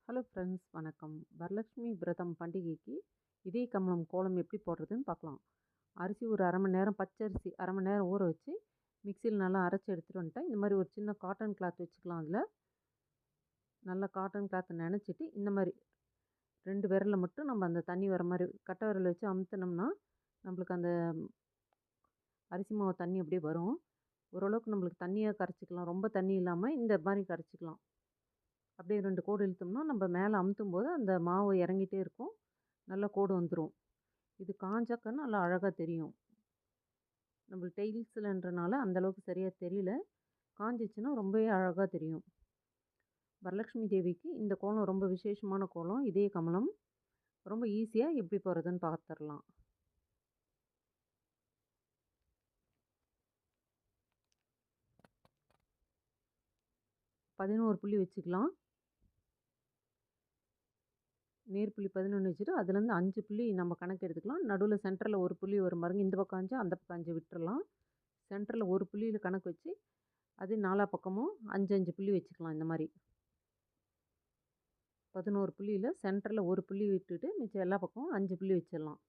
Hello friends, வணக்கம். வரலட்சுமி விரதம் பண்டிகைக்கு இதே கம்பளம் கோலம் எப்படி போடுறதுன்னு பார்க்கலாம். அரிசி ஒரு அரை மணி நேரம், பச்சரிசி அரை மணி நேரம் ஊற வச்சு மிக்சியில் நல்லா அரைச்சி எடுத்துகிட்டு வந்துட்டேன். இந்த மாதிரி ஒரு சின்ன காட்டன் கிளாத் வச்சுக்கலாம். அதில் நல்லா காட்டன் கிளாத்தை நினச்சிட்டு இந்த மாதிரி 2 விரலில் மட்டும் நம்ம அந்த தண்ணி வர மாதிரி கட்டை விரல் வச்சு அமுத்தினோம்னா நம்மளுக்கு அந்த அரிசி மாவு தண்ணி அப்படியே வரும். ஓரளவுக்கு நம்மளுக்கு தண்ணியாக கரைச்சிக்கலாம். ரொம்ப தண்ணி இல்லாமல் இந்த மாதிரி கரைச்சிக்கலாம். அப்படியே 2 கோடு இழுத்தோம்னா நம்ம மேலே அமுத்தும் போது அந்த மாவு இறங்கிட்டே இருக்கும். நல்லா கோடு வந்துடும். இது காஞ்சாக்க நல்லா அழகாக தெரியும். நம்மளுக்கு டெய்ல்ஸ்லன்றனால அந்தளவுக்கு சரியாக தெரியல. காஞ்சிச்சுன்னா ரொம்பவே அழகாக தெரியும். வரலட்சுமி தேவிக்கு இந்த கோலம் ரொம்ப விசேஷமான கோலம். இதே கமலம் ரொம்ப ஈஸியாக எப்படி போகிறதுன்னு பார்த்துடலாம். பதினோரு புள்ளி வச்சுக்கலாம். நேர்புள்ளி 11 வச்சுட்டு அதுலேருந்து 5 புள்ளி நம்ம கணக்கு எடுத்துக்கலாம். நடுவில் சென்டரில் ஒரு புள்ளி வரும் பாருங்க. இந்த பக்கம் 5, அந்த பக்கம் 5 விட்டுறலாம். சென்டரில் ஒரு புள்ளியில் கணக்கு வச்சு அது 4 பக்கமும் 5 புள்ளி வச்சுக்கலாம். இந்த மாதிரி 11 புள்ளியில் சென்டரில் ஒரு புள்ளி விட்டுட்டு மிச்சம் எல்லா பக்கமும் 5 புள்ளி வச்சிடலாம்.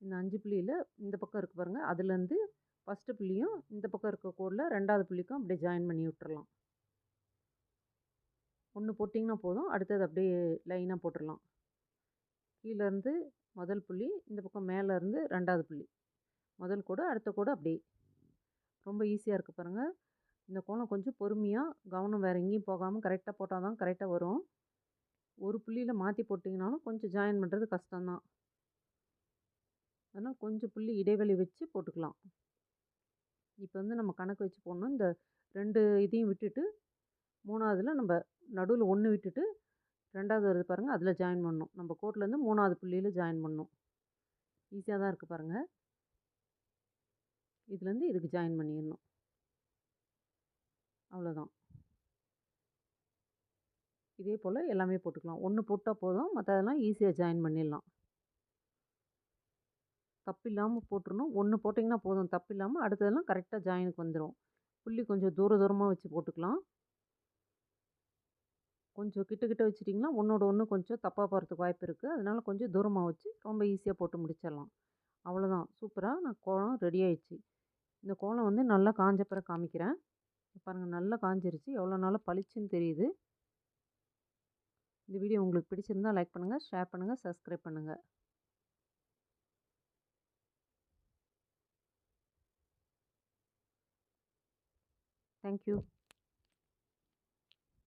இந்த 5 புள்ளியில் இந்த பக்கம் இருக்குது பாருங்கள், அதுலேருந்து ஃபஸ்ட்டு புள்ளியும் இந்த பக்கம் இருக்க கோடில் 2வது புள்ளிக்கும் அப்படியே ஜாயின் பண்ணி விட்டுறலாம். ஒன்று போட்டிங்கன்னா போதும். அடுத்தது அப்படியே லைனாக போட்டுடலாம். கீழேருந்து முதல் புள்ளி, இந்த பக்கம் மேலேருந்து 2வது புள்ளி, முதல் கோடு அடுத்த கோடு அப்படியே. ரொம்ப ஈஸியாக இருக்குது பாருங்கள். இந்த கோலம் கொஞ்சம் பொறுமையாக கவனம் வேறு எங்கேயும் போகாமல் கரெக்டாக போட்டால் தான் கரெக்டாக வரும். ஒரு புள்ளியில் மாற்றி போட்டிங்கனாலும் கொஞ்சம் ஜாயின் பண்ணுறது கஷ்டம்தான். அதனால் கொஞ்சம் புள்ளி இடைவெளி வச்சு போட்டுக்கலாம். இப்போ வந்து நம்ம கணக்கு வச்சு போடணும். இந்த 2 இதையும் விட்டுட்டு 3வதுல நம்ம நடுவில் 1 விட்டுட்டு 2வது வருது பாருங்கள், அதில் ஜாயின் பண்ணணும். நம்ம கோட்லேருந்து 3வது புள்ளியில் ஜாயின் பண்ணணும். ஈஸியாக தான் இருக்குது பாருங்கள். இதுலேருந்து இதுக்கு ஜாயின் பண்ணிடணும். அவ்வளோதான். இதே போல் எல்லாமே போட்டுக்கலாம். 1 போட்டால் போதும், மற்றதெல்லாம் ஈஸியாக ஜாயின் பண்ணிடலாம். தப்பு இல்லாமல் போட்டுறணும். 1 போட்டிங்கன்னா போதும், தப்பு இல்லாமல். அடுத்ததெல்லாம் கரெக்டாக ஜாயினுக்கு வந்துடும். புள்ளி கொஞ்சம் தூரமாக வச்சு போட்டுக்கலாம். கொஞ்சம் கிட்ட வச்சுட்டிங்கன்னா ஒன்றோட ஒன்று கொஞ்சம் தப்பாக போகிறதுக்கு வாய்ப்பு இருக்குது. அதனால் கொஞ்சம் தூரமாக வச்சு ரொம்ப ஈஸியாக போட்டு முடிச்சிடலாம். அவ்வளோதான். சூப்பராக நான் கோலம் ரெடி ஆயிடுச்சு. இந்த கோலம் வந்து நல்லா காஞ்ச பிறகு காமிக்கிறேன். பாருங்கள், நல்லா காஞ்சிருச்சு. எவ்வளோ நாளாக பளிச்சுன்னு தெரியுது. இந்த வீடியோ உங்களுக்கு பிடிச்சிருந்தால் லைக் பண்ணுங்கள், ஷேர் பண்ணுங்கள், சப்ஸ்கிரைப் பண்ணுங்கள். தேங்க்யூ.